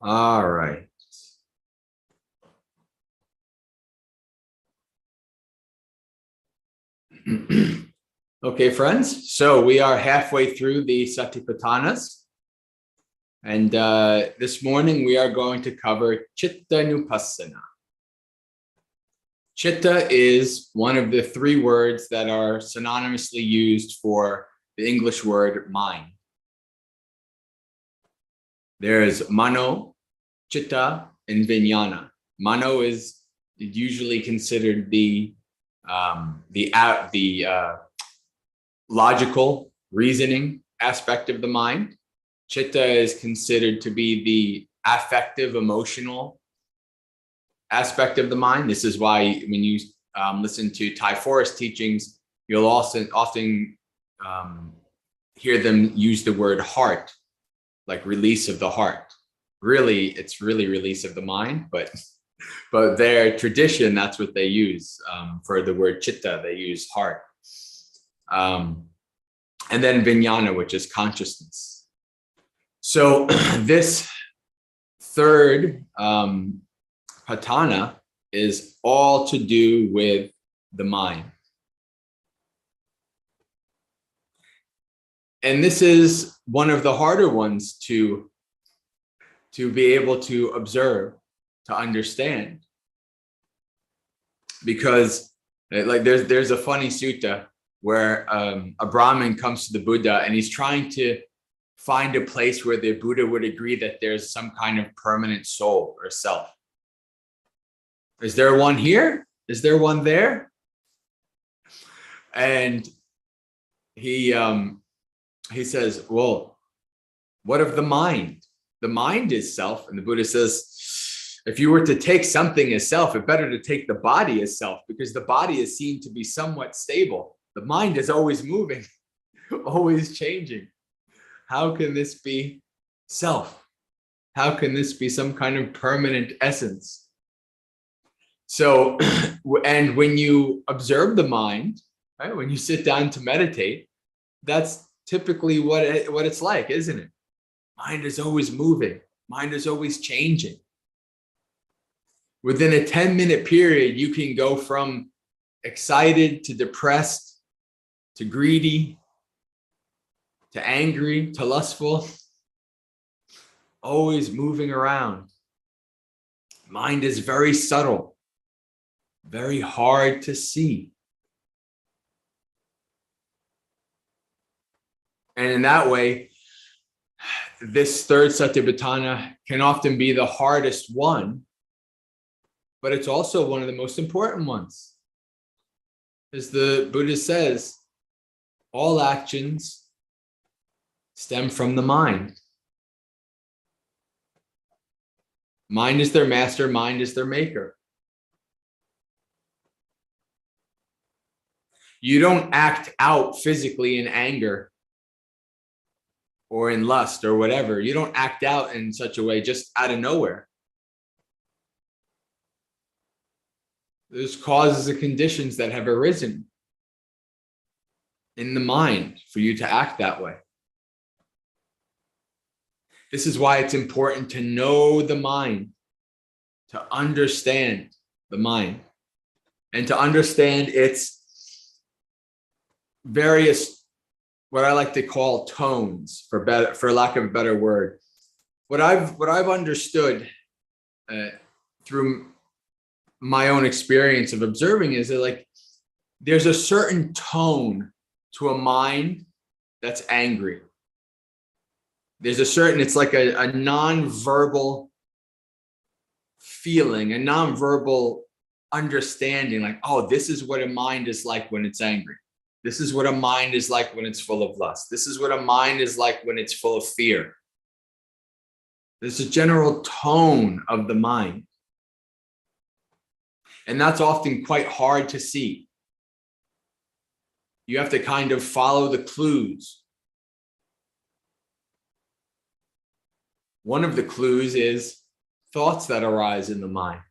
All right. Okay, friends. So we are halfway through the Satipatthanas. And this morning we are going to cover Chitta Nupassana. Chitta is one of the three words that are synonymously used for the English word mind. There's mano, chitta, and vijnana. Mano is usually considered the logical reasoning aspect of the mind. Chitta is considered to be the affective, emotional aspect of the mind. This is why when you listen to Thai forest teachings, you'll often hear them use the word heart, like release of the heart. Really, it's really release of the mind, but their tradition, that's what they use for the word chitta. They use heart. And then vijnana, which is consciousness. So this third patthana is all to do with the mind. And this is one of the harder ones to be able to observe, to understand. Because like there's a funny sutta where a Brahmin comes to the Buddha and he's trying to find a place where the Buddha would agree that there's some kind of permanent soul or self. Is there one here? Is there one there? And he says, well, what of the mind? The mind is self. And the Buddha says, if you were to take something as self, it's better to take the body as self, because the body is seen to be somewhat stable. The mind is always moving, always changing. How can this be self? How can this be some kind of permanent essence? So, and when you observe the mind, right, when you sit down to meditate, that's typically what it's like, isn't it? Mind is always moving. Mind is always changing. Within a 10-minute period, you can go from excited to depressed to greedy to angry to lustful, always moving around. Mind is very subtle, very hard to see. And in that way, this third Satipatthana can often be the hardest one, but it's also one of the most important ones. As the Buddha says, all actions stem from the mind. Mind is their master, mind is their maker. You don't act out physically in anger or in lust or whatever. You don't act out in such a way just out of nowhere. There's causes and conditions that have arisen in the mind for you to act that way. This is why it's important to know the mind, to understand the mind, and to understand its various, what I like to call tones, for lack of a better word. What I've understood through my own experience of observing is that, like, there's a certain tone to a mind that's angry. There's a certain, it's like a non-verbal feeling, a non-verbal understanding, like, oh, this is what a mind is like when it's angry. This is what a mind is like when it's full of lust. This is what a mind is like when it's full of fear. There's a general tone of the mind. And that's often quite hard to see. You have to kind of follow the clues. One of the clues is thoughts that arise in the mind.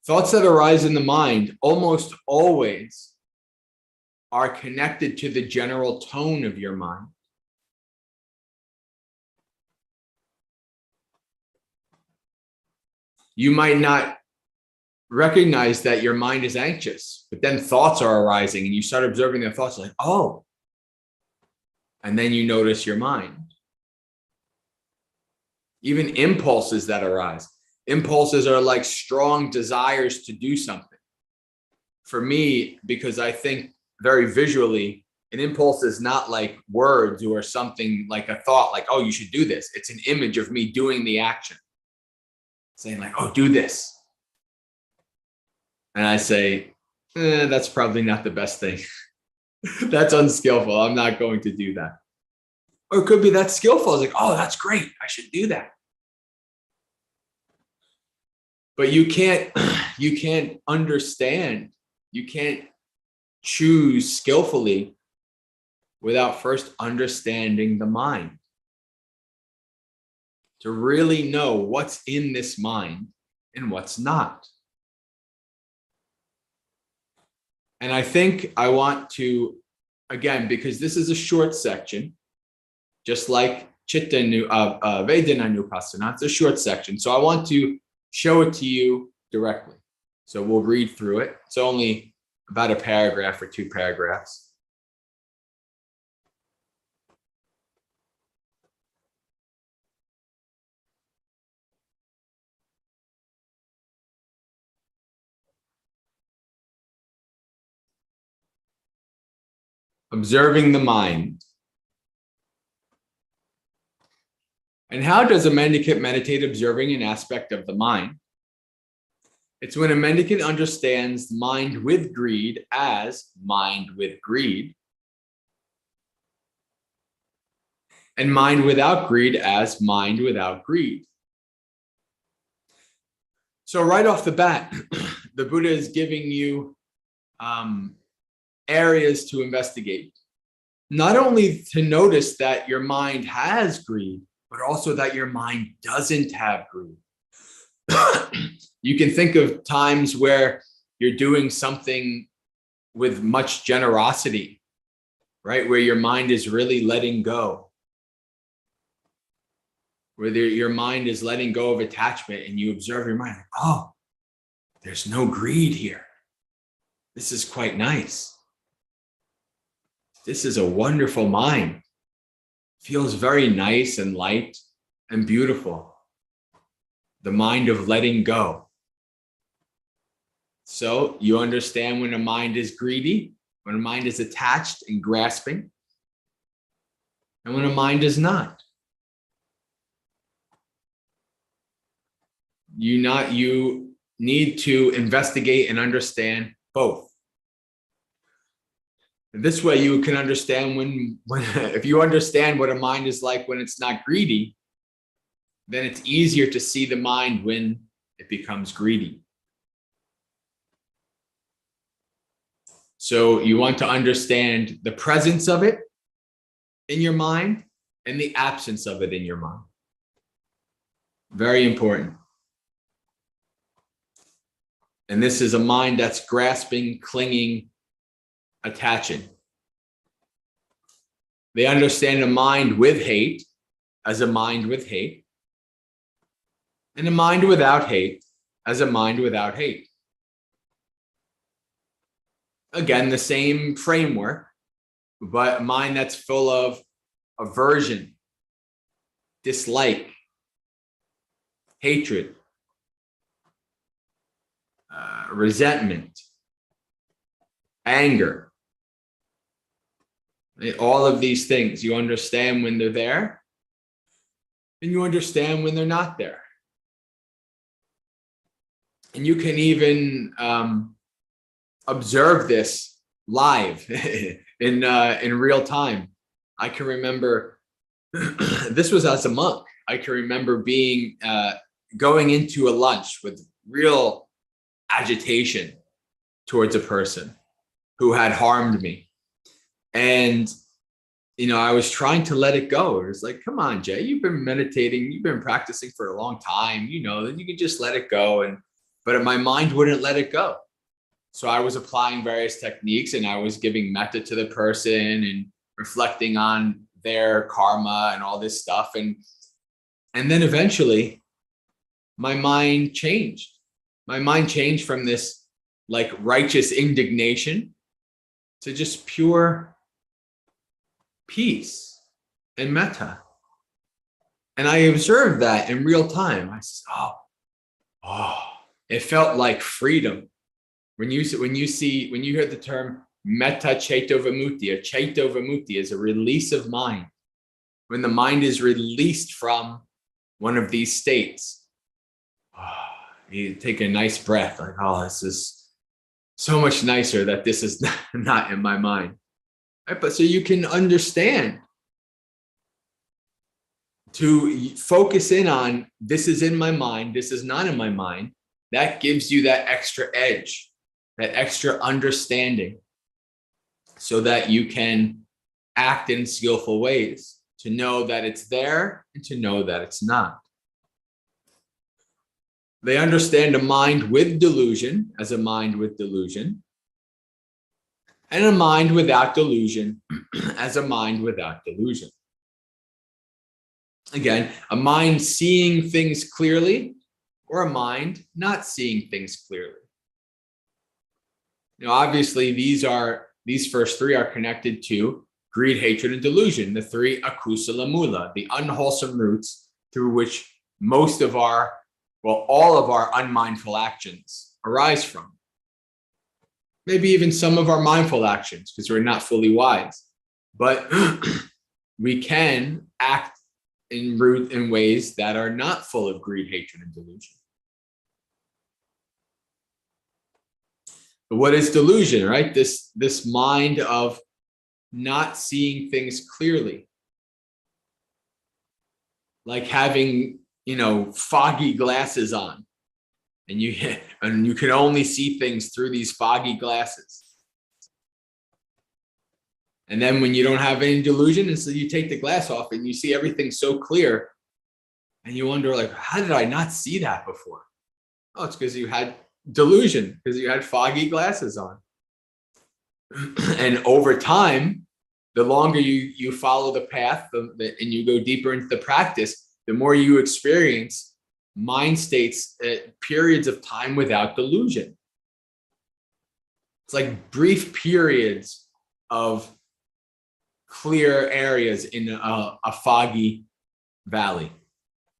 Thoughts that arise in the mind almost always are connected to the general tone of your mind. You might not recognize that your mind is anxious, but then thoughts are arising and you start observing their thoughts like, oh, and then you notice your mind. Even impulses that arise. Impulses are like strong desires to do something. For me, because I think very visually, an impulse is not like words or something like a thought, like, oh, you should do this. It's an image of me doing the action. Saying like, oh, do this. And I say, that's probably not the best thing. That's unskillful. I'm not going to do that. Or it could be that's skillful. It's like, oh, that's great. I should do that. But you can't understand. You can't choose skillfully without first understanding the mind. To really know what's in this mind and what's not. And I think I want to, again, because this is a short section, just like Chitta Vedana Nupassana, it's a short section. So I want to show it to you directly. So we'll read through it. It's only about a paragraph or 2 paragraphs. Observing the mind. And how does a mendicant meditate observing an aspect of the mind? It's when a mendicant understands mind with greed as mind with greed, and mind without greed as mind without greed. So right off the bat, the Buddha is giving you areas to investigate. Not only to notice that your mind has greed, but also that your mind doesn't have greed. You can think of times where you're doing something with much generosity, right? Where your mind is really letting go. Where your mind is letting go of attachment and you observe your mind, like, oh, there's no greed here. This is quite nice. This is a wonderful mind. Feels very nice and light and beautiful. The mind of letting go. So you understand when a mind is greedy, when a mind is attached and grasping, and when a mind is not. You need to investigate and understand both. This way you can understand when if you understand what a mind is like when it's not greedy, then it's easier to see the mind when it becomes greedy. So you want to understand the presence of it in your mind and the absence of it in your mind. Very important. And this is a mind that's grasping, clinging, attaching. They understand a mind with hate as a mind with hate, and a mind without hate as a mind without hate. Again, the same framework, but a mind that's full of aversion, dislike, hatred, resentment, anger. All of these things, you understand when they're there, and you understand when they're not there. And you can even observe this live in real time. I can remember, this was as a monk, I can remember being going into a lunch with real agitation towards a person who had harmed me. And, I was trying to let it go. It was like, come on, Jay, you've been meditating, you've been practicing for a long time, that you can just let it go. But my mind wouldn't let it go. So I was applying various techniques and I was giving metta to the person and reflecting on their karma and all this stuff. And then eventually my mind changed. My mind changed from this like righteous indignation to just pure peace and metta. And I observed that in real time. I said, oh, it felt like freedom. When you hear the term metta ceto vimutti, a ceto vimutti is a release of mind. When the mind is released from one of these states, you take a nice breath, like, oh, this is so much nicer that this is not in my mind. Right? But so you can understand, to focus in on this is in my mind, this is not in my mind, that gives you that extra edge, that extra understanding, so that you can act in skillful ways, to know that it's there and to know that it's not. They understand a mind with delusion as a mind with delusion, and a mind without delusion as a mind without delusion. Again, a mind seeing things clearly or a mind not seeing things clearly. You know, obviously these first three are connected to greed, hatred, and delusion, the three akusala mula, the unwholesome roots through which all of our unmindful actions arise from. Maybe even some of our mindful actions, because we're not fully wise. But we can act in ways that are not full of greed, hatred, and delusion. But what is delusion, right? This mind of not seeing things clearly, like having, foggy glasses on, and you can only see things through these foggy glasses. And then when you don't have any delusion, and so you take the glass off and you see everything so clear, and you wonder, like, how did I not see that before? Oh, it's because you had delusion, because you had foggy glasses on. And over time, the longer you follow the path and you go deeper into the practice, the more you experience mind states at periods of time without delusion. It's like brief periods of clear areas in a foggy valley.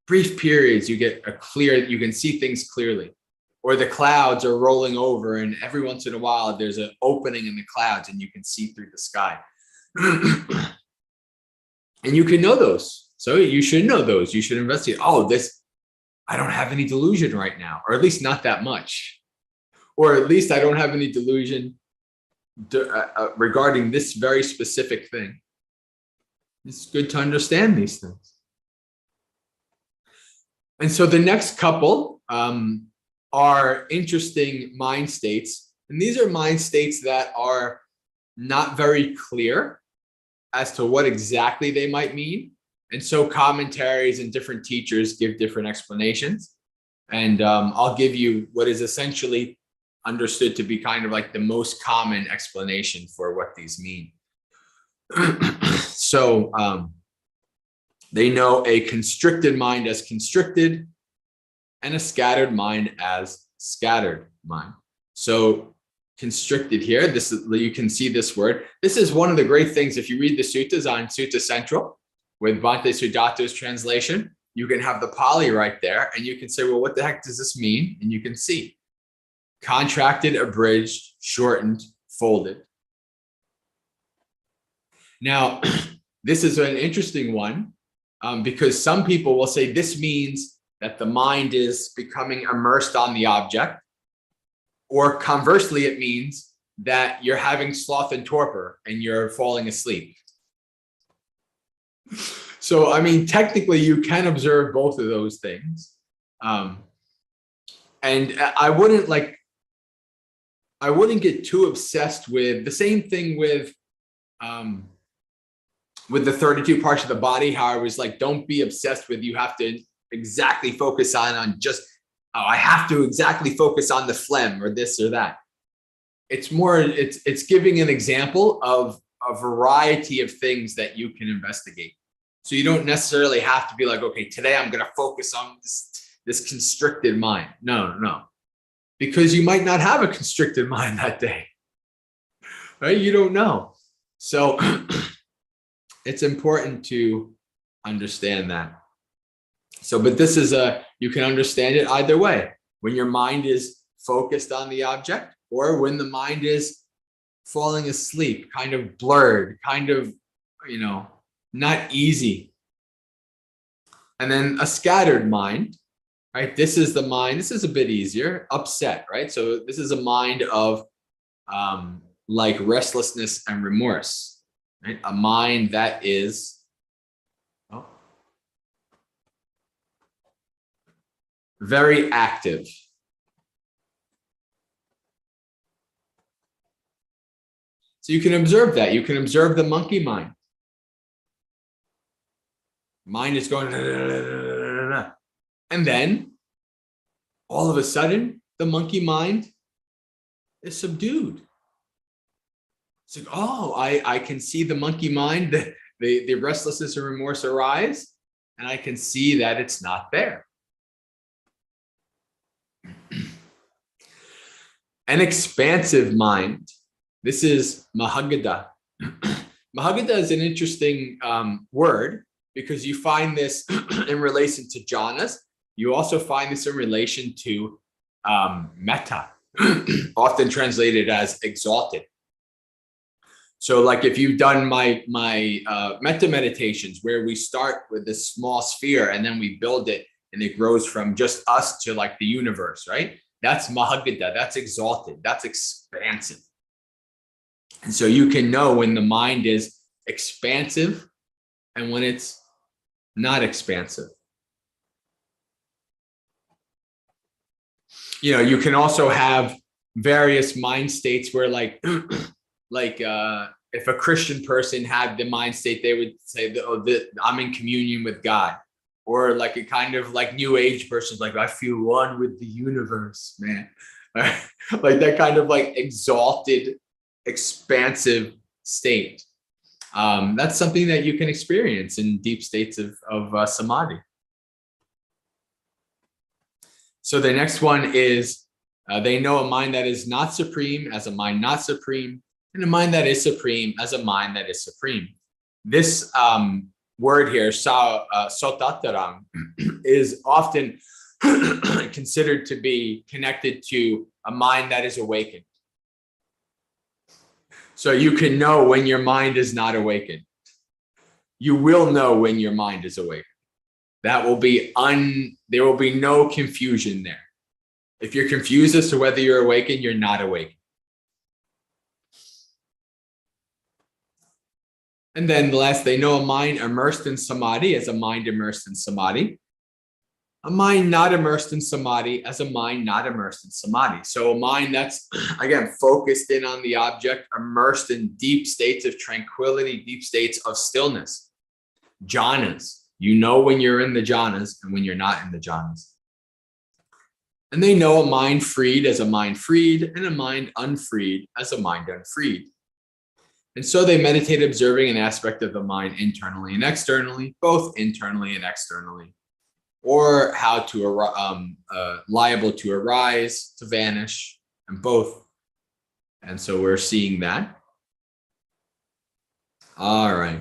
Brief periods, you can see things clearly. Or the clouds are rolling over, and every once in a while there's an opening in the clouds and you can see through the sky. And you can know those. So you should know those. You should investigate. Oh, I don't have any delusion right now, or at least not that much. Or at least I don't have any delusion regarding this very specific thing. It's good to understand these things. And so the next couple are interesting mind states. And these are mind states that are not very clear as to what exactly they might mean. And so commentaries and different teachers give different explanations. And I'll give you what is essentially understood to be kind of like the most common explanation for what these mean. So they know a constricted mind as constricted and a scattered mind as scattered mind. So constricted here, you can see this word. This is one of the great things. If you read the suttas on Sutta Central with Bhante Sudato's translation, you can have the Pali right there and you can say, well, what the heck does this mean? And you can see contracted, abridged, shortened, folded. Now, this is an interesting one because some people will say this means that the mind is becoming immersed on the object, or conversely, it means that you're having sloth and torpor and you're falling asleep. So, I mean, technically you can observe both of those things. And I wouldn't get too obsessed with the same thing with the 32 parts of the body, how I was like, don't be obsessed with, you have to exactly focus on just, I have to exactly focus on the phlegm or this or that. It's more, it's giving an example of a variety of things that you can investigate. So you don't necessarily have to be like, okay, today I'm going to focus on this constricted mind. No, no. Because you might not have a constricted mind that day, right? You don't know. So it's important to understand that. So, but this is you can understand it either way. When your mind is focused on the object, or when the mind is falling asleep, kind of blurred, kind of, not easy. And then a scattered mind, right? This is the mind, this is a bit easier, upset, right? So this is a mind of like restlessness and remorse, right? A mind that is very active. So you can observe that. You can observe the monkey mind. Mind is going, and then all of a sudden, the monkey mind is subdued. It's like, oh, I can see the monkey mind, the restlessness and remorse arise, and I can see that it's not there. An expansive mind. This is Maggasekha. Maggasekha is an interesting word because you find this in relation to jhanas. You also find this in relation to metta, often translated as exalted. So like if you've done my metta meditations where we start with this small sphere and then we build it and it grows from just us to like the universe, right? That's Maggasekha, that's exalted, that's expansive. And so you can know when the mind is expansive and when it's not expansive. You can also have various mind states where like if a Christian person had the mind state, they would say, I'm in communion with God. Or like a kind of like new age person's like, I feel one with the universe, man. Like that kind of like exalted, expansive state. That's something that you can experience in deep states of samadhi. So the next one is they know a mind that is not supreme as a mind not supreme, and a mind that is supreme as a mind that is supreme. This word here, Sotattaram, is often considered to be connected to a mind that is awakened. So you can know when your mind is not awakened. You will know when your mind is awakened. That will be there will be no confusion there. If you're confused as to whether you're awakened, you're not awakened. And then the last, they know a mind immersed in samadhi as a mind immersed in samadhi. A mind not immersed in samadhi as a mind not immersed in samadhi. So a mind that's, again, focused in on the object, immersed in deep states of tranquility, deep states of stillness. Jhanas. You know when you're in the jhanas and when you're not in the jhanas. And they know a mind freed as a mind freed and a mind unfreed as a mind unfreed. And so they meditate observing an aspect of the mind internally and externally, both internally and externally, or how to liable to arise, to vanish, and both. And so we're seeing that. All right.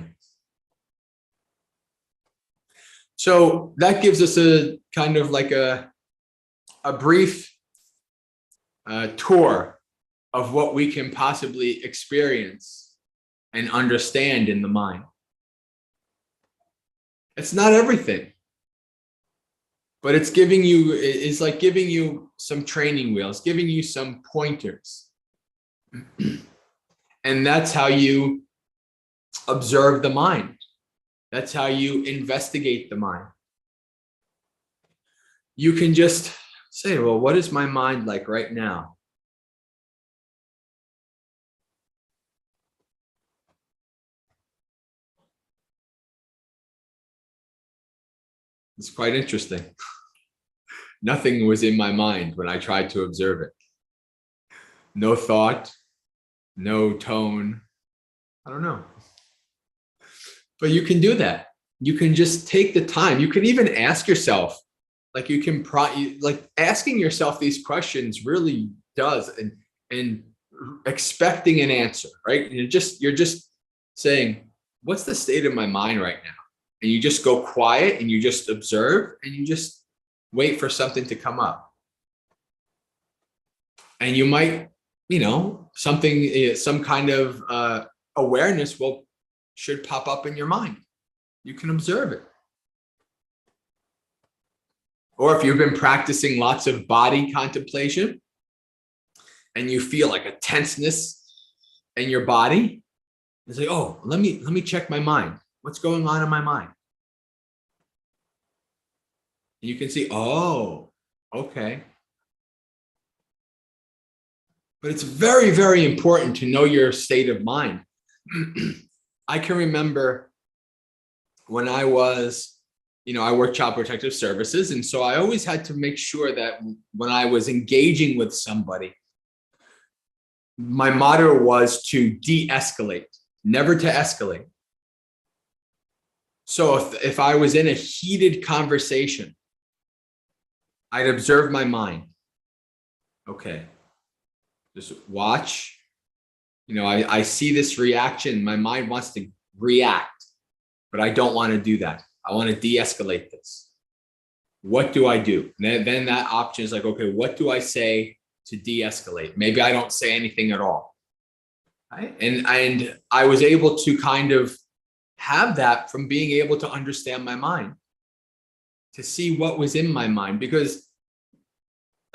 So that gives us a kind of like a brief tour of what we can possibly experience and understand in the mind. It's not everything, but it's like giving you some training wheels, giving you some pointers. And that's how you observe the mind. That's how you investigate the mind. You can just say, well, what is my mind like right now? It's quite interesting. Nothing was in my mind when I tried to observe it. No thought, no tone. I don't know. But you can do that. You can just take the time. You can even ask yourself, Like you can like asking yourself these questions really does, and expecting an answer, right? You're just saying, what's the state of my mind right now? And you just go quiet and you just observe and you just wait for something to come up. And you might, some kind of awareness should pop up in your mind. You can observe it. Or if you've been practicing lots of body contemplation and you feel like a tenseness in your body, it's like, oh, let me check my mind. What's going on in my mind? And you can see, oh, okay. But it's very, very important to know your state of mind. I can remember when I was, I worked Child Protective Services. And so I always had to make sure that when I was engaging with somebody, my motto was to de-escalate, never to escalate. So if I was in a heated conversation, I'd observe my mind. Okay, just watch. I see this reaction. My mind wants to react, but I don't want to do that. I want to de-escalate this. What do I do? Then that option is like, okay, what do I say to de-escalate? Maybe I don't say anything at all. Right? And I was able to kind of have that from being able to understand my mind, to see what was in my mind, because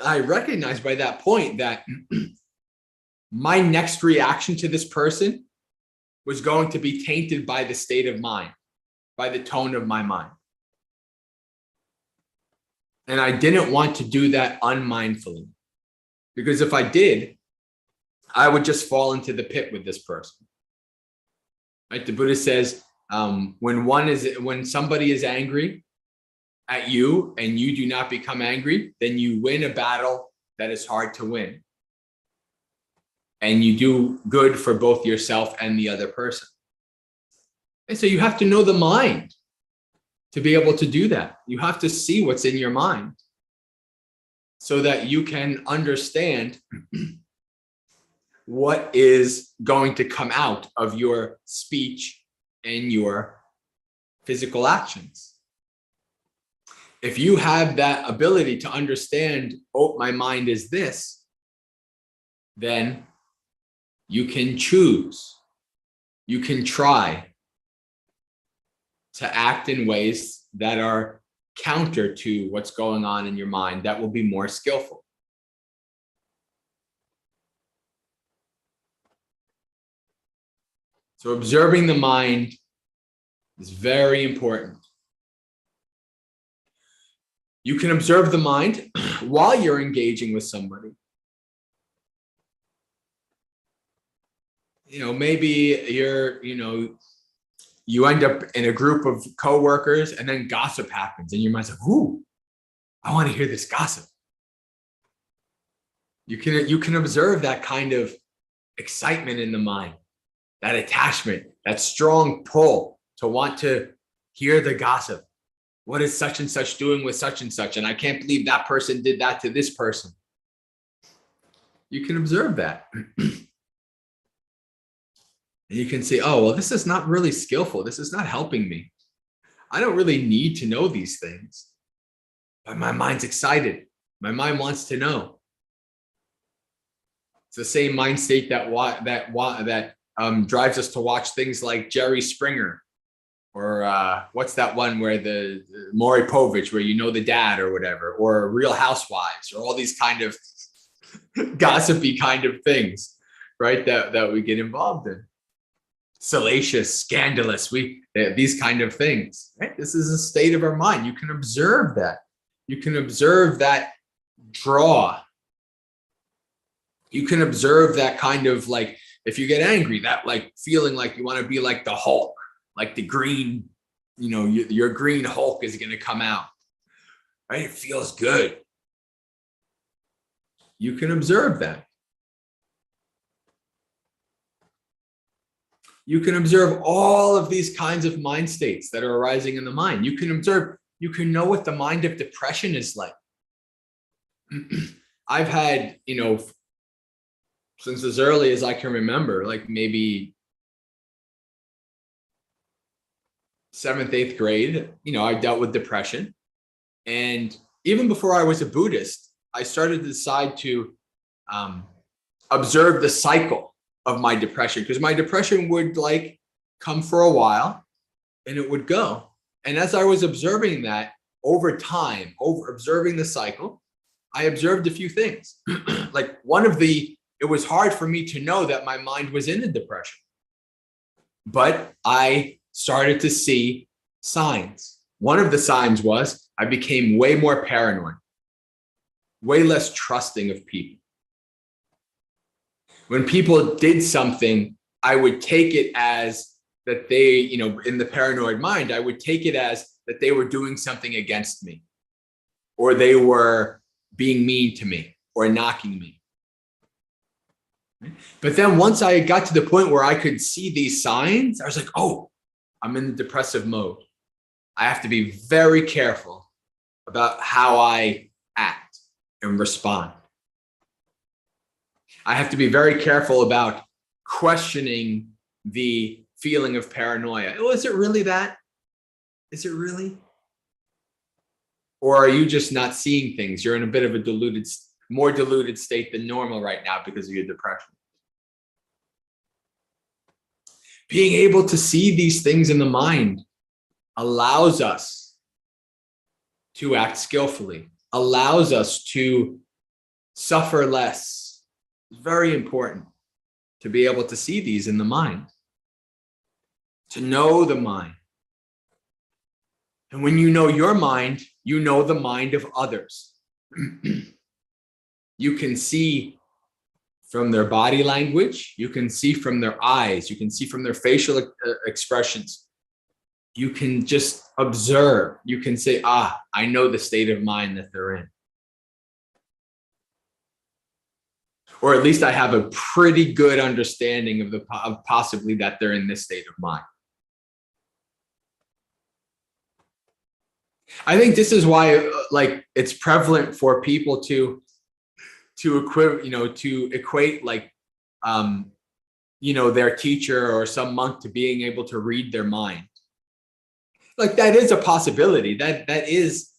I recognized by that point that my next reaction to this person was going to be tainted by the state of mind, by the tone of my mind. And I didn't want to do that unmindfully, because if I did, I would just fall into the pit with this person. Right? The Buddha says, when somebody is angry at you and you do not become angry, then you win a battle that is hard to win. And you do good for both yourself and the other person. And so you have to know the mind to be able to do that. You have to see what's in your mind so that you can understand what is going to come out of your speech and your physical actions. If you have that ability to understand, oh, my mind is this, then you can choose, you can try to act in ways that are counter to what's going on in your mind that will be more skillful. So observing the mind is very important. You can observe the mind while you're engaging with somebody. Maybe you end up in a group of coworkers and then gossip happens and your mind's like, ooh, I want to hear this gossip. You can observe that kind of excitement in the mind, that attachment, that strong pull to want to hear the gossip. What is such and such doing with such and such? And I can't believe that person did that to this person. You can observe that. And you can say, oh, well, this is not really skillful. This is not helping me. I don't really need to know these things. But my mind's excited. My mind wants to know. It's the same mind state that drives us to watch things like Jerry Springer, or what's that one where the Maury Povich, where the dad or whatever, or Real Housewives, or all these kind of gossipy kind of things, right? That we get involved in. Salacious, scandalous, these kind of things, right? This is a state of our mind. You can observe that. You can observe that draw. You can observe that kind of, like, if you get angry, that like feeling like you want to be like the Hulk, like the green, your green Hulk is going to come out, right? It feels good. You can observe that. You can observe all of these kinds of mind states that are arising in the mind. You can observe you can know what the mind of depression is like. I've had, since as early as I can remember, like maybe 7th, 8th grade, I dealt with depression. And even before I was a Buddhist, I started to decide to observe the cycle of my depression, because my depression would like come for a while and it would go. And as I was observing that over time, observing the cycle, I observed a few things. Like it was hard for me to know that my mind was in a depression, but I started to see signs. One of the signs was I became way more paranoid, way less trusting of people. When people did something, I would take it as that they, in the paranoid mind, I would take it as that they were doing something against me, or they were being mean to me or knocking me. But then once I got to the point where I could see these signs, I was like, oh, I'm in the depressive mode. I have to be very careful about how I act and respond. I have to be very careful about questioning the feeling of paranoia. Oh, is it really that? Is it really? Or are you just not seeing things? You're in a bit of a more diluted state than normal right now because of your depression. Being able to see these things in the mind allows us to act skillfully, allows us to suffer less. It's very important to be able to see these in the mind, to know the mind. And when you know your mind, you know the mind of others. You can see from their body language, you can see from their eyes, you can see from their facial expressions. You can just observe. You can say, I know the state of mind that they're in. Or at least I have a pretty good understanding of possibly that they're in this state of mind. I think this is why, it's prevalent for people to equate their teacher or some monk to being able to read their mind. Like that is a possibility. That is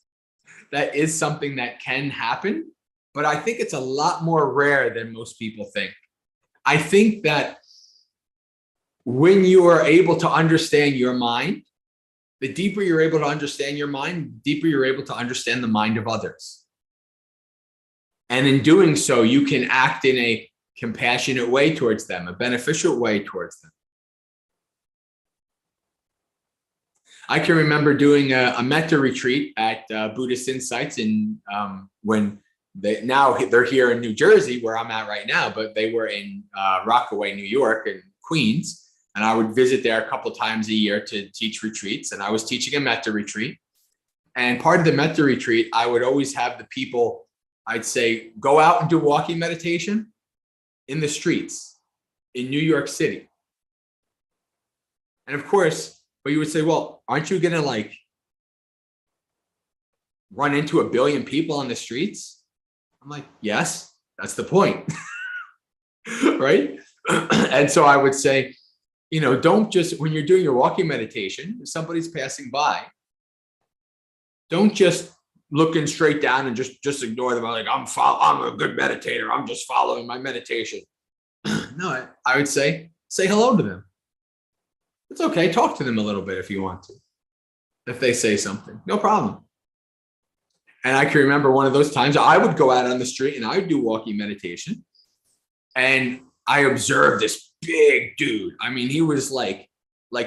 something that can happen, but I think it's a lot more rare than most people think. I think that when you are able to understand your mind, the deeper you're able to understand your mind, the deeper you're able to understand the mind of others. And in doing so, you can act in a compassionate way towards them, a beneficial way towards them. I can remember doing a metta retreat at Buddhist Insights when they're here in New Jersey, where I'm at right now, but they were in Rockaway, New York, and Queens. And I would visit there a couple times a year to teach retreats. And I was teaching a metta retreat. And part of the metta retreat, I would always have the people, I'd say, go out and do walking meditation in the streets in New York City. And of course, but you would say, well, aren't you going to run into 1 billion people on the streets? I'm like, yes, that's the point. Right? And so I would say, don't just, when you're doing your walking meditation, if somebody's passing by, don't just looking straight down and just ignore them. I'm a good meditator. I'm just following my meditation. No, I would say hello to them. It's okay. Talk to them a little bit if you want to. If they say something, no problem. And I can remember one of those times I would go out on the street and I would do walking meditation. And I observed this big dude. I mean, he was like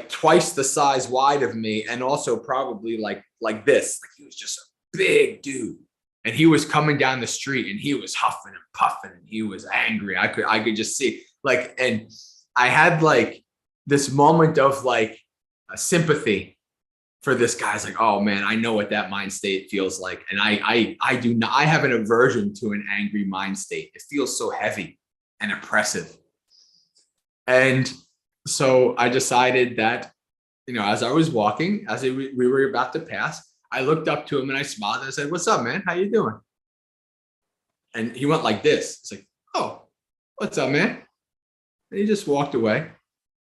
twice the size wide of me, and also probably like this. Like he was just a big dude. And he was coming down the street and he was huffing and puffing and he was angry. I could just see and I had this moment of a sympathy for this guy. It's like, oh man, I know what that mind state feels like. And I have an aversion to an angry mind state. It feels so heavy and oppressive. And so I decided that, as I was walking, we were about to pass, I looked up to him and I smiled and I said, "What's up, man? How you doing?" And he went like this. It's like, "Oh, what's up, man?" And he just walked away.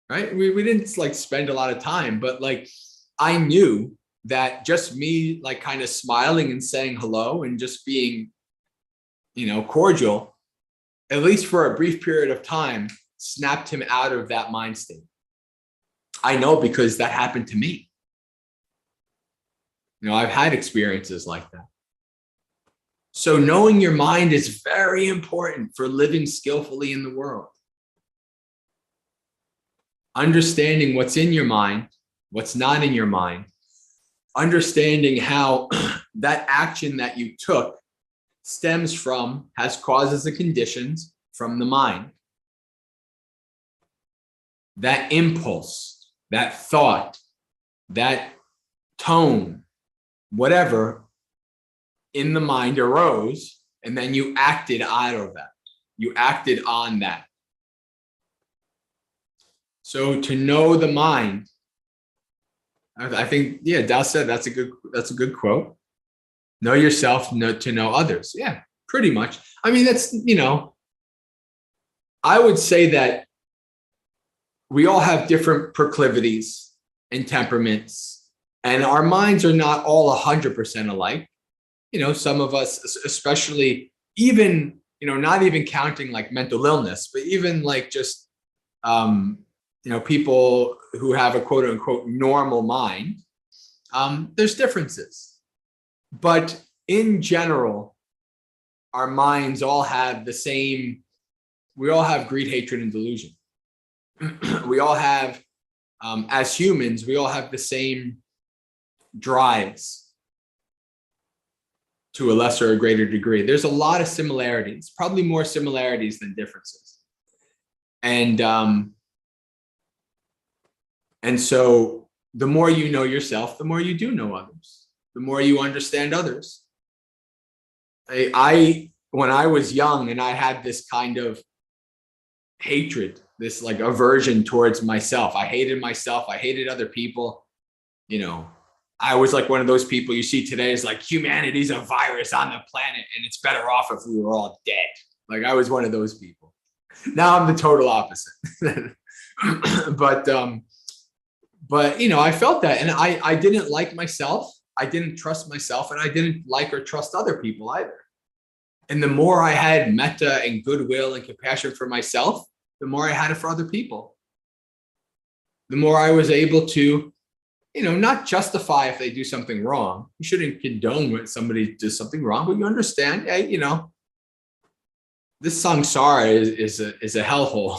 Right? We didn't like spend a lot of time, but like I knew that just me like kind of smiling and saying hello and just being, cordial, at least for a brief period of time, snapped him out of that mind state. I know because that happened to me. I've had experiences like that. So knowing your mind is very important for living skillfully in the world. Understanding what's in your mind, what's not in your mind, understanding how that action that you took stems from, has causes and conditions from the mind. That impulse, that thought, that tone, whatever in the mind arose, and then you acted out of that. You acted on that. So to know the mind, I think, yeah, Dao said that's a good quote. Know yourself, to know others. Yeah, pretty much. I mean, that's, I would say that we all have different proclivities and temperaments, and our minds are not all 100% alike. Some of us, especially even, not even counting like mental illness, but even like just, people who have a quote unquote normal mind, there's differences. But in general, our minds all have the same, we all have greed, hatred, and delusion. We all have, as humans, we all have the same drives to a lesser or greater degree. There's a lot of similarities, probably more similarities than differences. And so the more you know yourself, the more you do know others, the more you understand others. When I was young and I had this kind of hatred, this like aversion towards myself, I hated myself, I hated other people. I was like one of those people you see today is like, humanity's a virus on the planet and it's better off if we were all dead. Like I was one of those people. Now I'm the total opposite. But I felt that, and I didn't like myself. I didn't trust myself, and I didn't like or trust other people either. And the more I had metta and goodwill and compassion for myself, the more I had it for other people. The more I was able to, not justify if they do something wrong. You shouldn't condone when somebody does something wrong, but you understand, hey, this samsara is a hellhole.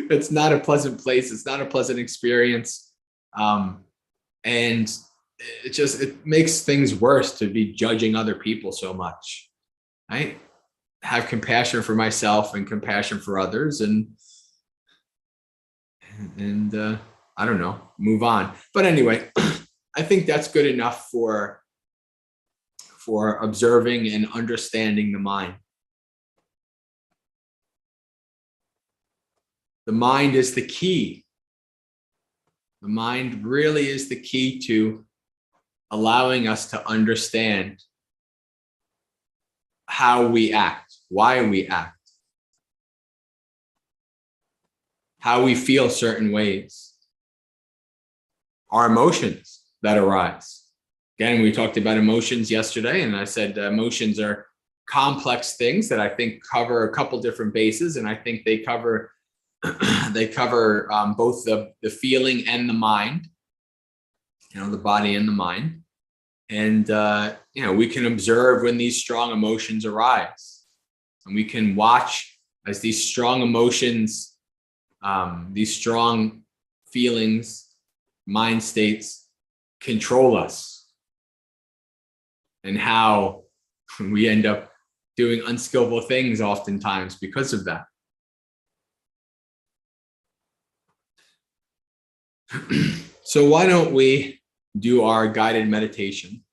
It's not a pleasant place. It's not a pleasant experience. And it makes things worse to be judging other people so much. Right? Have compassion for myself and compassion for others, and I don't know, move on. But anyway, I think that's good enough for observing and understanding the mind. The mind is the key. The mind really is the key to allowing us to understand how we act, why we act, how we feel certain ways, our emotions that arise. Again, we talked about emotions yesterday, and I said emotions are complex things that I think cover a couple different bases, and I think they cover both the feeling and the mind, the body and the mind. And we can observe when these strong emotions arise, and we can watch as these strong emotions, these strong feelings, mind states control us, and how we end up doing unskillful things oftentimes because of that. So why don't we do our guided meditation?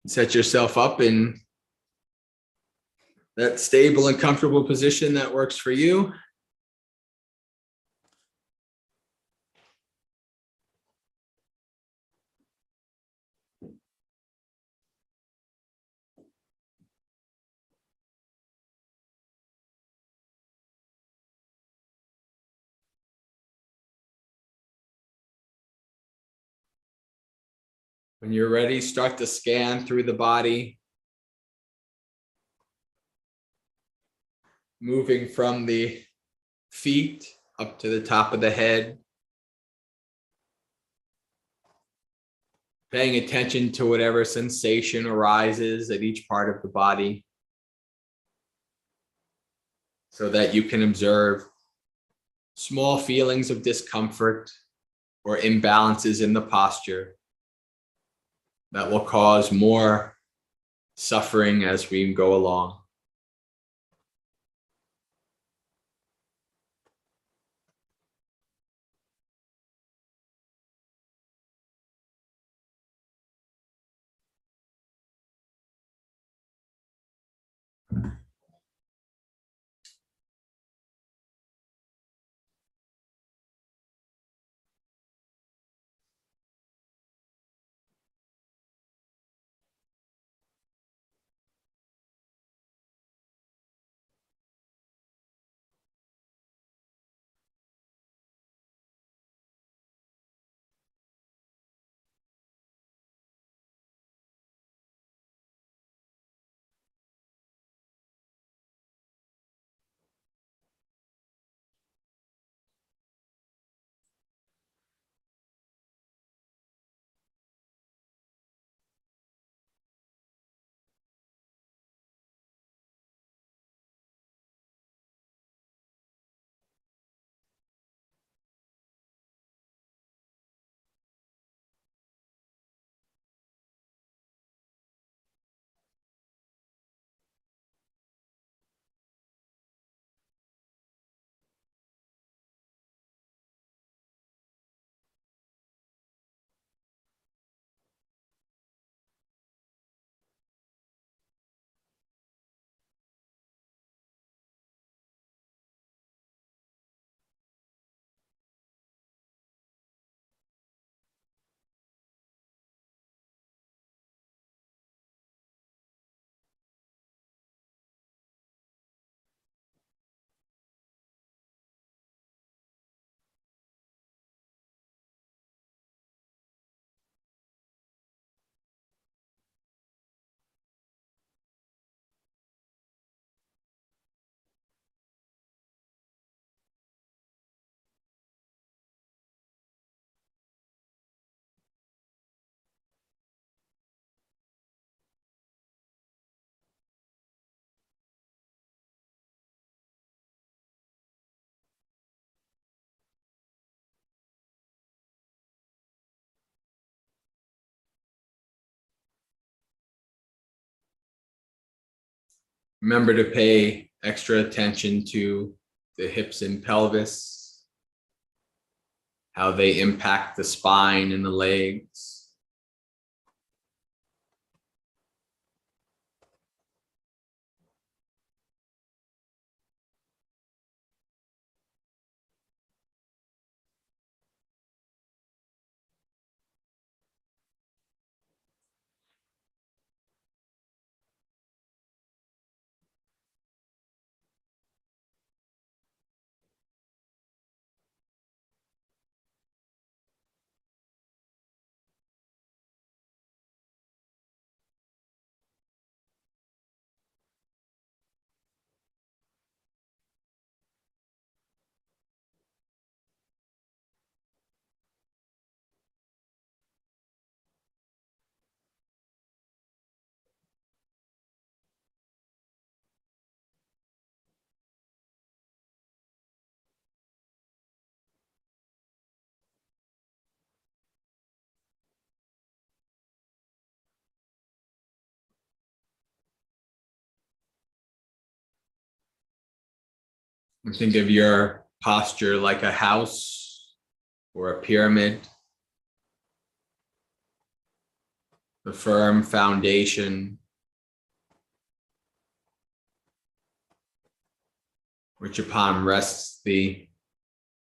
Set yourself up in that stable and comfortable position that works for you. When you're ready, start to scan through the body, moving from the feet up to the top of the head, paying attention to whatever sensation arises at each part of the body so that you can observe small feelings of discomfort or imbalances in the posture that will cause more suffering as we go along. Remember to pay extra attention to the hips and pelvis, how they impact the spine and the legs. And think of your posture like a house or a pyramid, the firm foundation which upon rests the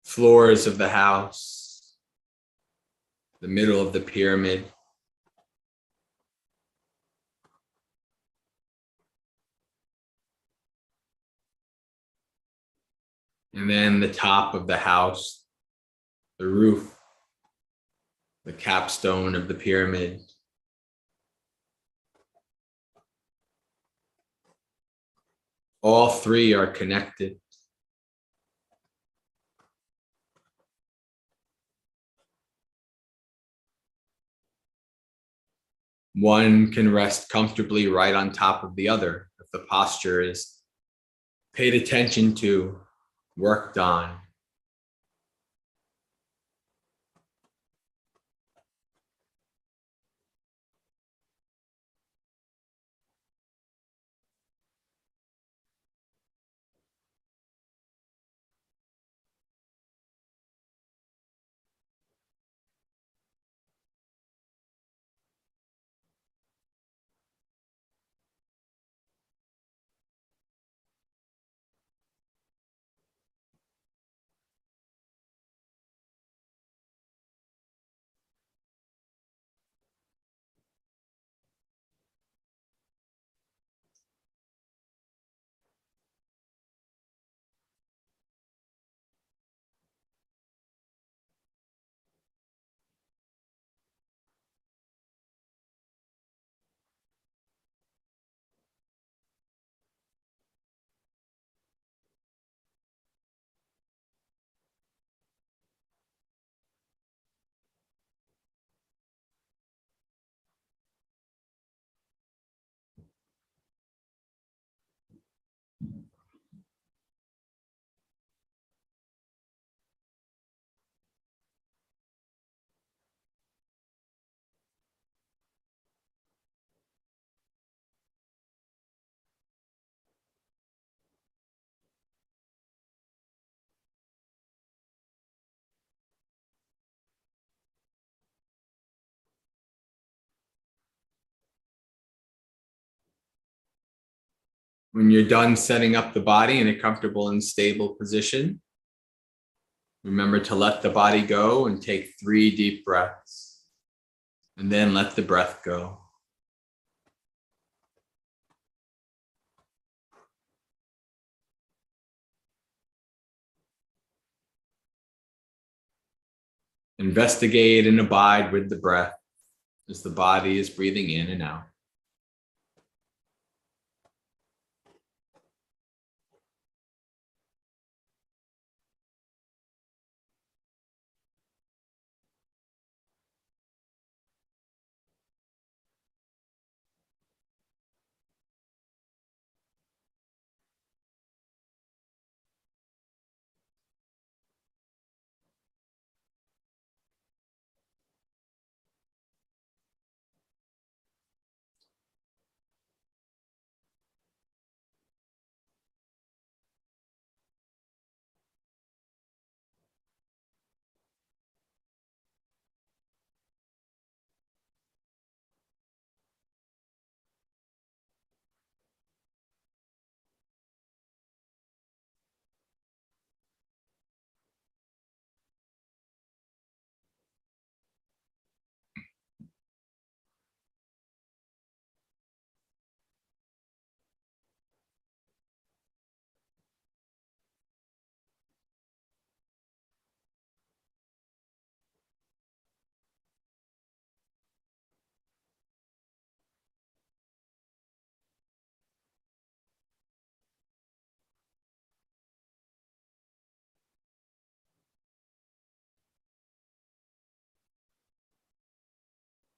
floors of the house, the middle of the pyramid. And then the top of the house, the roof, the capstone of the pyramid. All three are connected. One can rest comfortably right on top of the other if the posture is paid attention to, worked on. When you're done setting up the body in a comfortable and stable position, remember to let the body go and take 3 deep breaths, and then let the breath go. Investigate and abide with the breath as the body is breathing in and out.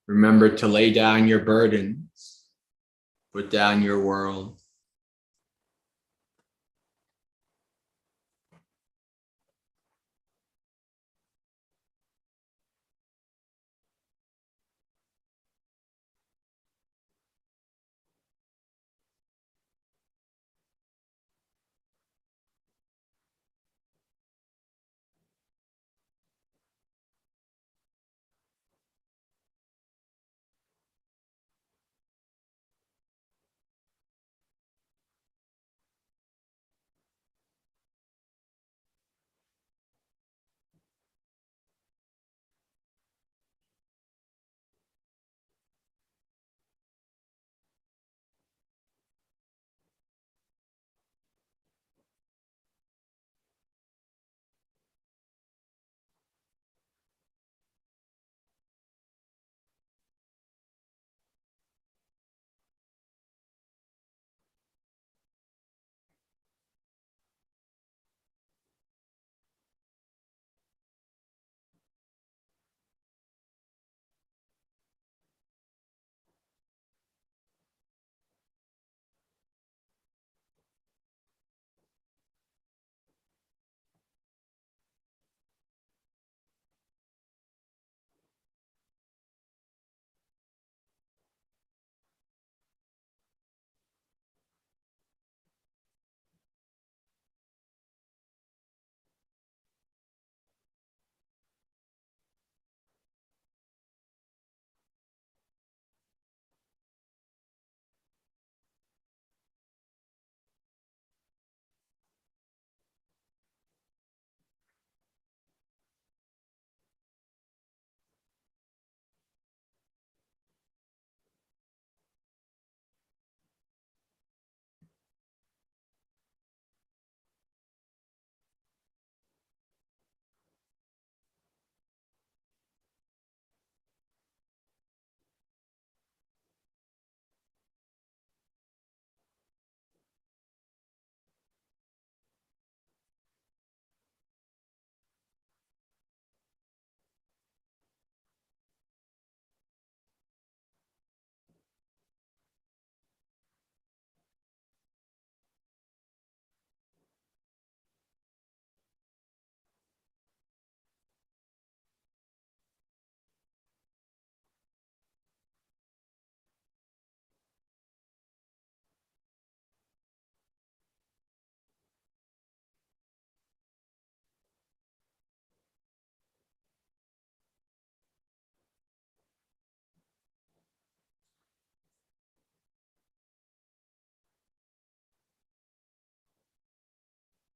Remember to lay down your burdens, put down your world.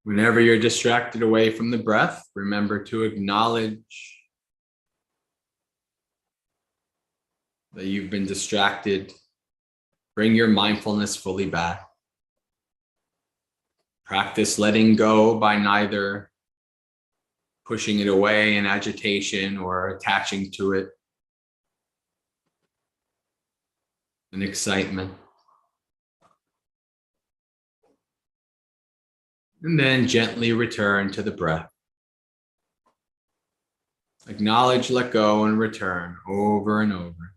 Whenever you're distracted away from the breath, remember to acknowledge that you've been distracted. Bring your mindfulness fully back. Practice letting go by neither pushing it away in agitation or attaching to it in excitement. And then gently return to the breath. Acknowledge, let go, and return over and over.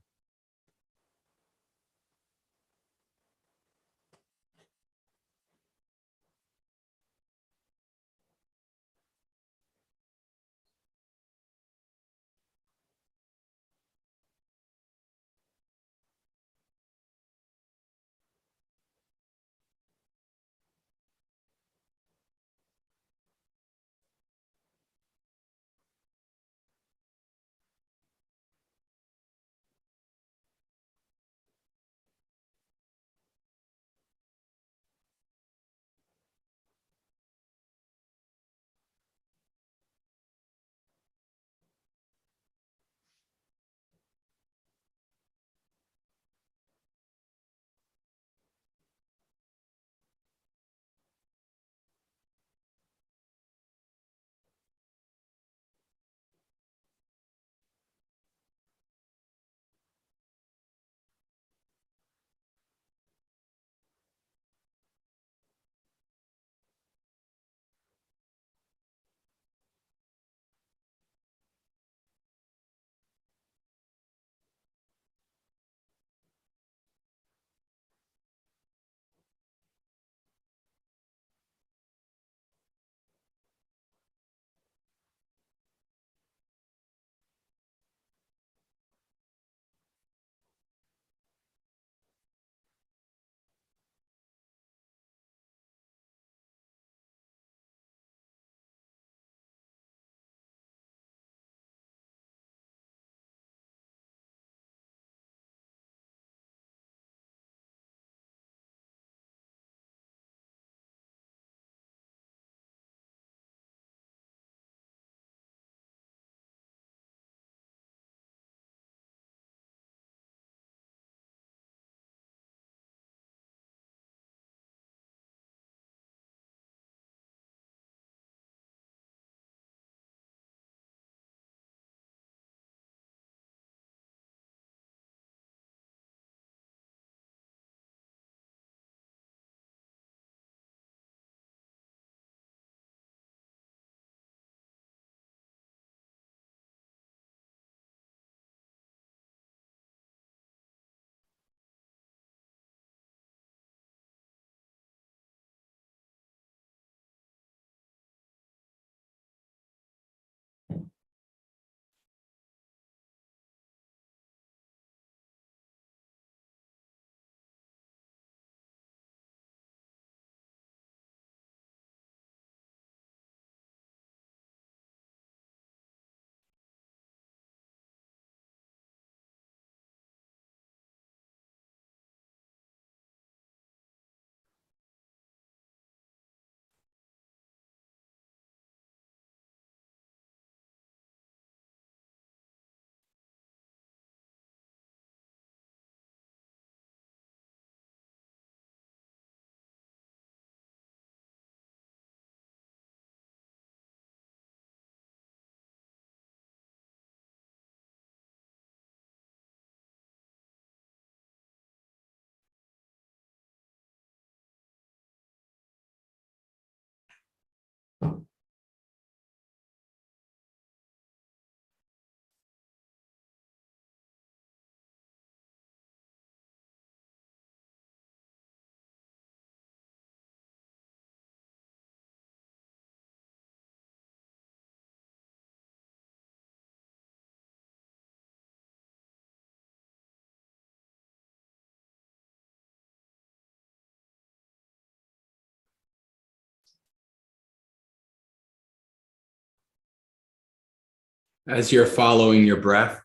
As you're following your breath,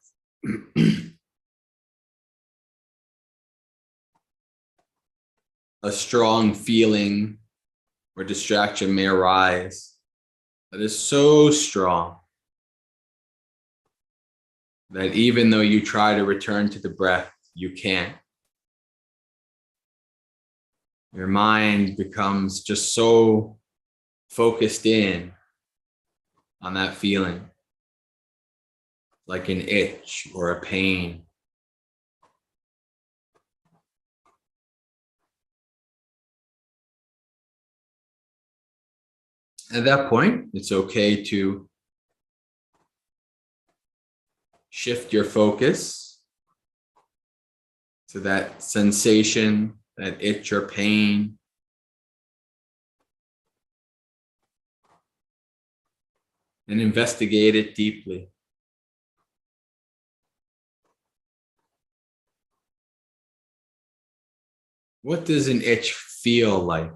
a strong feeling or distraction may arise that is so strong that even though you try to return to the breath, you can't. Your mind becomes just so focused in on that feeling, like an itch or a pain. At that point, it's okay to shift your focus to that sensation, that itch or pain. And investigate it deeply. What does an itch feel like?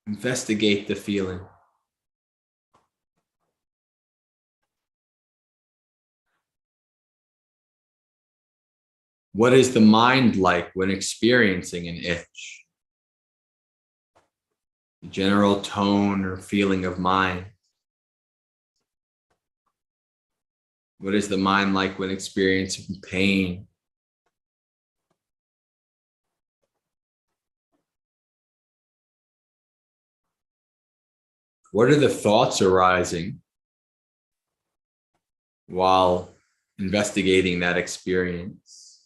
Investigate the feeling. What is the mind like when experiencing an itch? The general tone or feeling of mind. What is the mind like when experiencing pain? What are the thoughts arising while investigating that experience?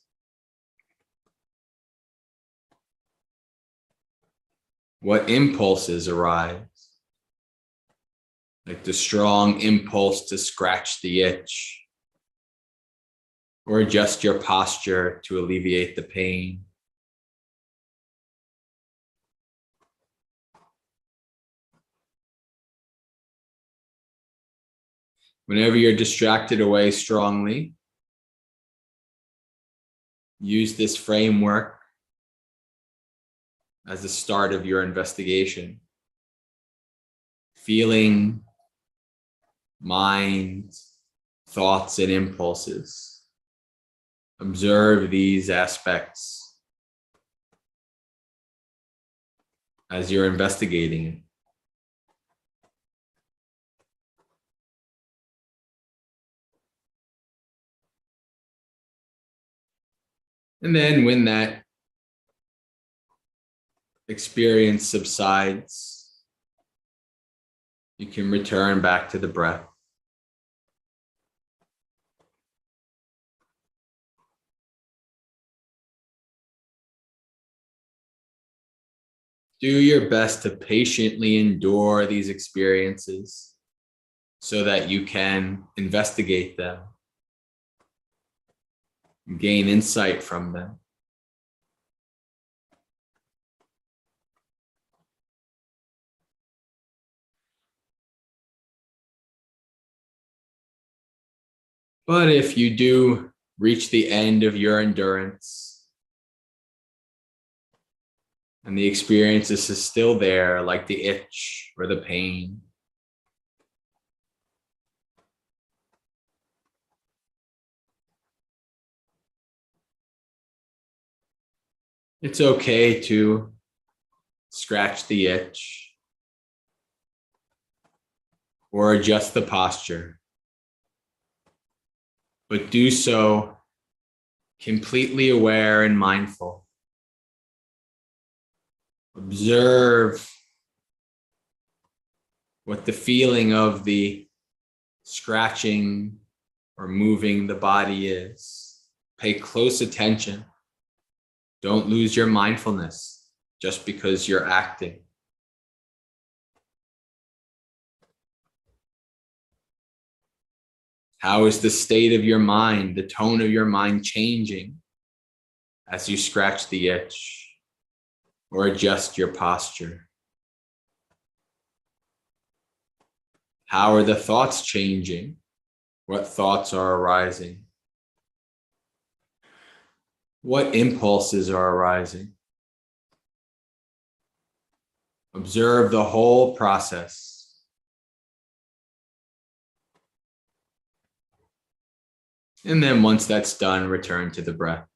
What impulses arise? Like the strong impulse to scratch the itch, or adjust your posture to alleviate the pain. Whenever you're distracted away strongly, use this framework as the start of your investigation. Feeling, mind, thoughts, and impulses. Observe these aspects as you're investigating it. And then when that experience subsides, you can return back to the breath. Do your best to patiently endure these experiences so that you can investigate them, gain insight from them. But if you do reach the end of your endurance and the experience is still there, like the itch or the pain, it's okay to scratch the itch or adjust the posture, but do so completely aware and mindful. Observe what the feeling of the scratching or moving the body is. Pay close attention. Don't lose your mindfulness just because you're acting. How is the state of your mind, the tone of your mind changing as you scratch the itch or adjust your posture? How are the thoughts changing? What thoughts are arising? What impulses are arising? Observe the whole process. And then once that's done, return to the breath.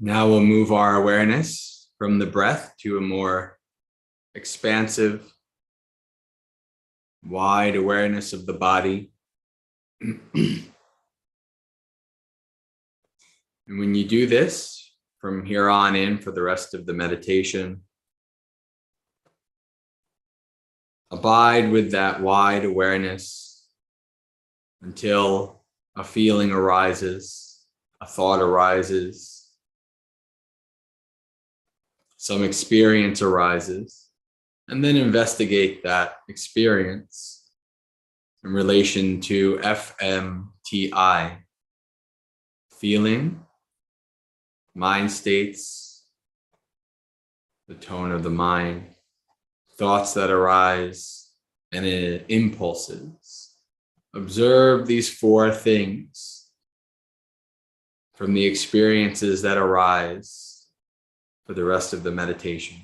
Now we'll move our awareness from the breath to a more expansive, wide awareness of the body. And when you do this, from here on in for the rest of the meditation, abide with that wide awareness until a feeling arises, a thought arises, some experience arises, and then investigate that experience in relation to FMTI, feeling, mind states, the tone of the mind, thoughts that arise, and impulses. Observe these four things from the experiences that arise for the rest of the meditation.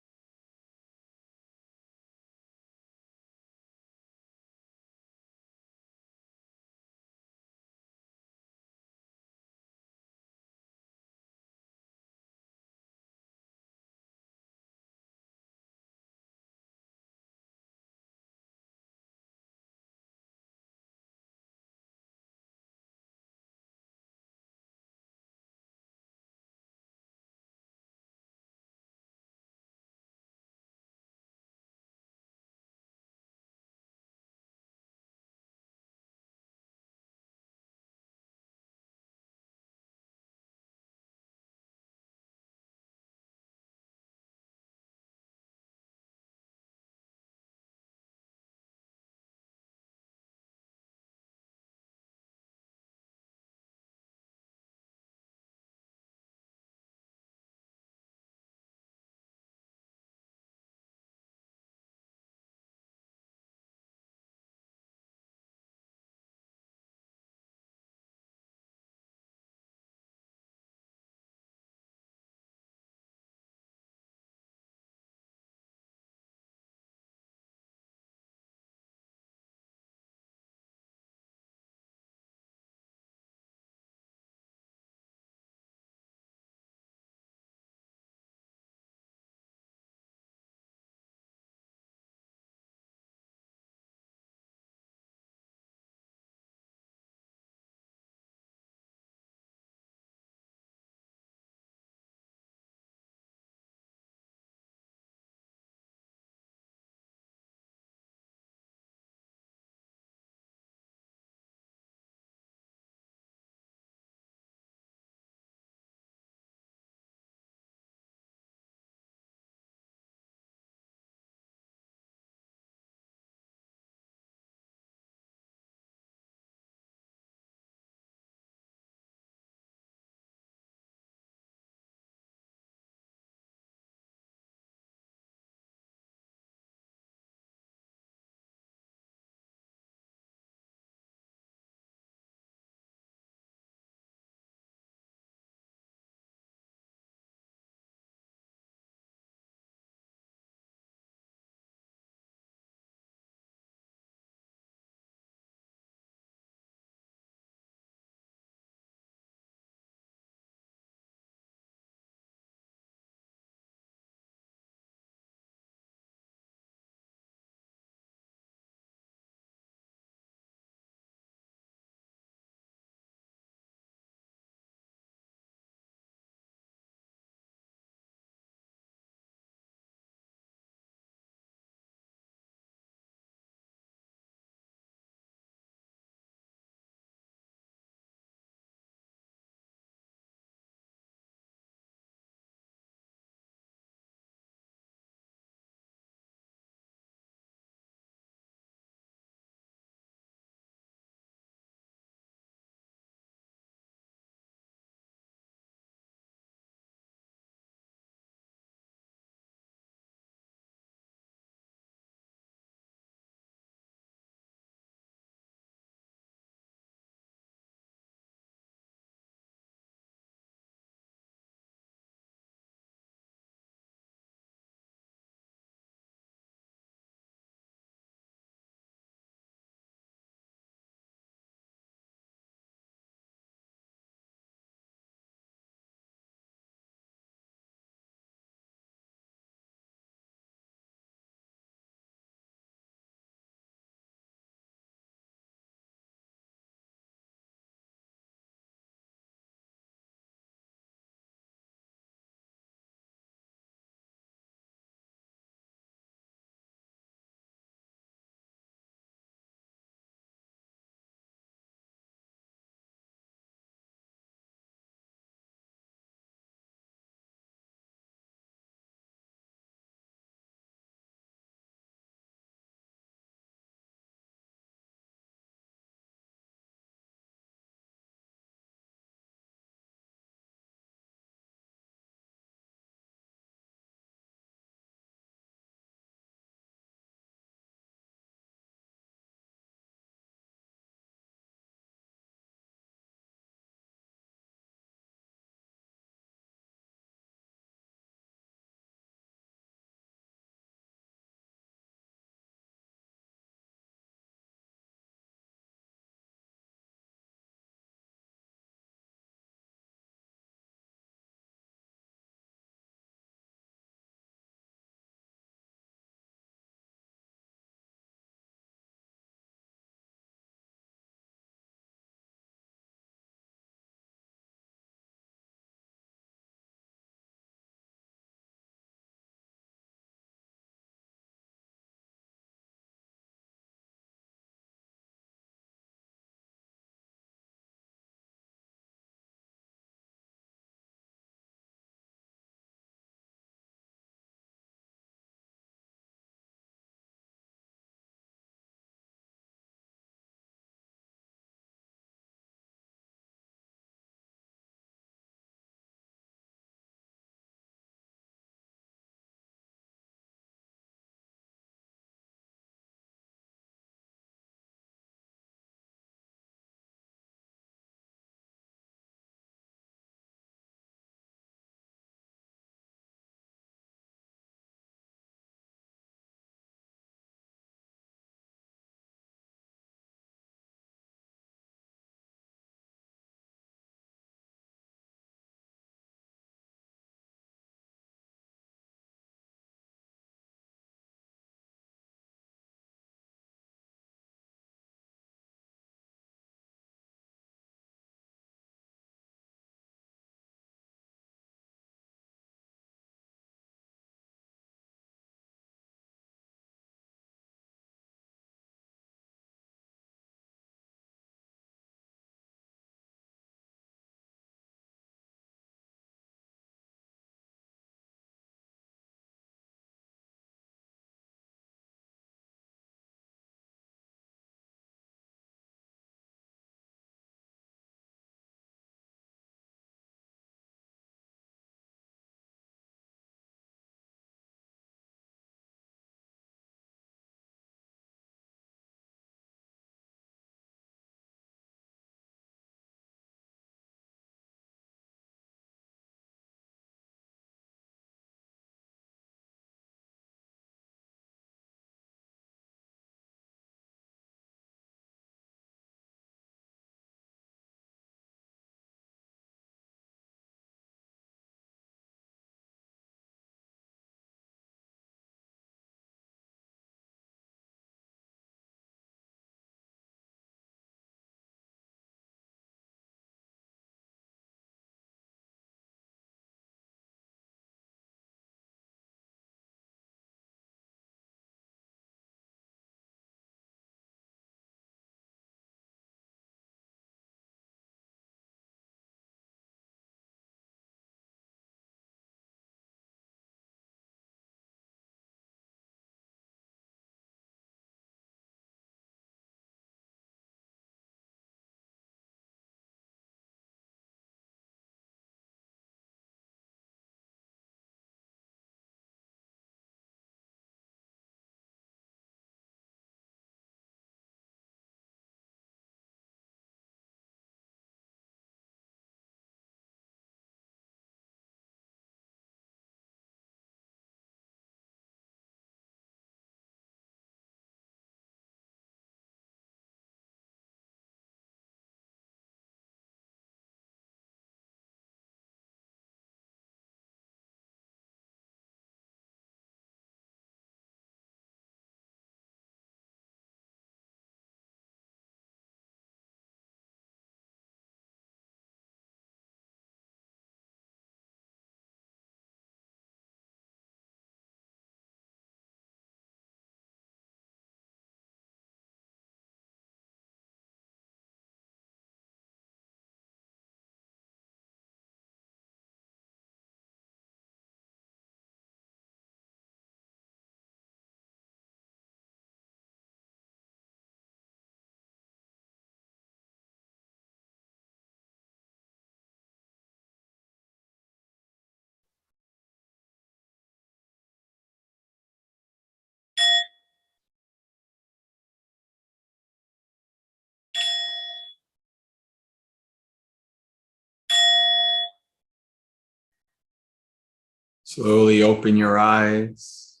Slowly open your eyes.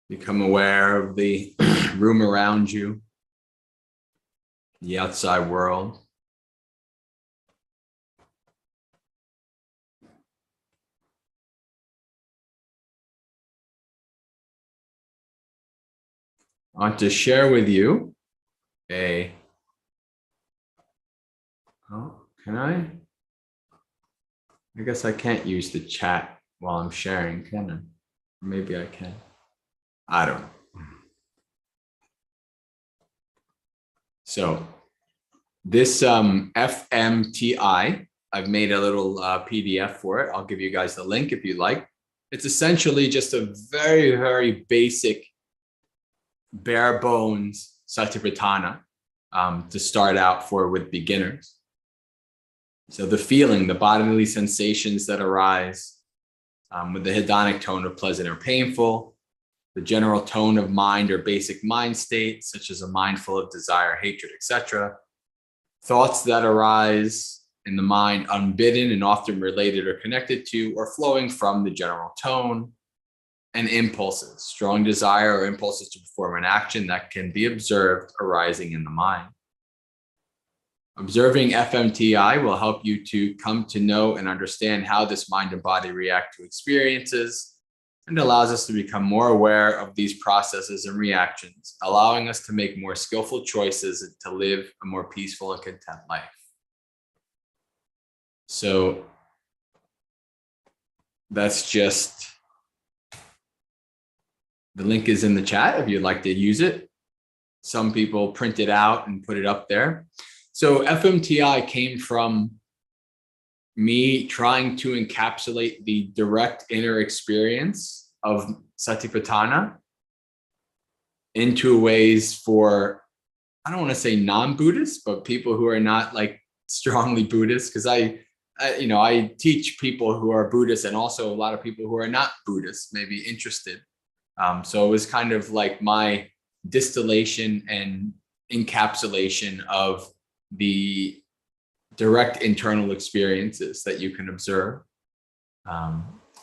Become aware of the room around you, the outside world. I want to share with you can I? I guess I can't use the chat while I'm sharing, can I? Maybe I can. I don't know. So this FMTI, I've made a little PDF for it. I'll give you guys the link if you like. It's essentially just a very, very basic, bare bones Satipatthana to start out for with beginners. So the feeling, the bodily sensations that arise with the hedonic tone of pleasant or painful, the general tone of mind or basic mind state, such as a mind full of desire, hatred, etc. Thoughts that arise in the mind unbidden and often related or connected to or flowing from the general tone, and impulses, strong desire or impulses to perform an action that can be observed arising in the mind. Observing FMTI will help you to come to know and understand how this mind and body react to experiences, and allows us to become more aware of these processes and reactions, allowing us to make more skillful choices and to live a more peaceful and content life. So that's just, the link is in the chat if you'd like to use it. Some people print it out and put it up there. So FMTI came from me trying to encapsulate the direct inner experience of Satipatthana into ways for, I don't want to say non-Buddhists, but people who are not like strongly Buddhist, because I teach people who are Buddhists and also a lot of people who are not Buddhists may be interested. So it was kind of like my distillation and encapsulation of the direct internal experiences that you can observe.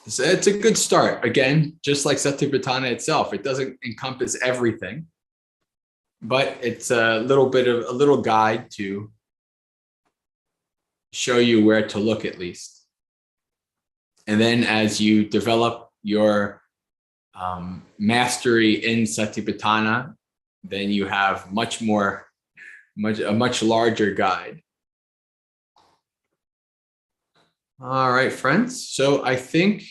So it's a good start. Again, just like Satipatthana itself, it doesn't encompass everything, but it's a little guide to show you where to look at least. And then as you develop your mastery in Satipatthana, then you have a much larger guide. All right, friends. So I think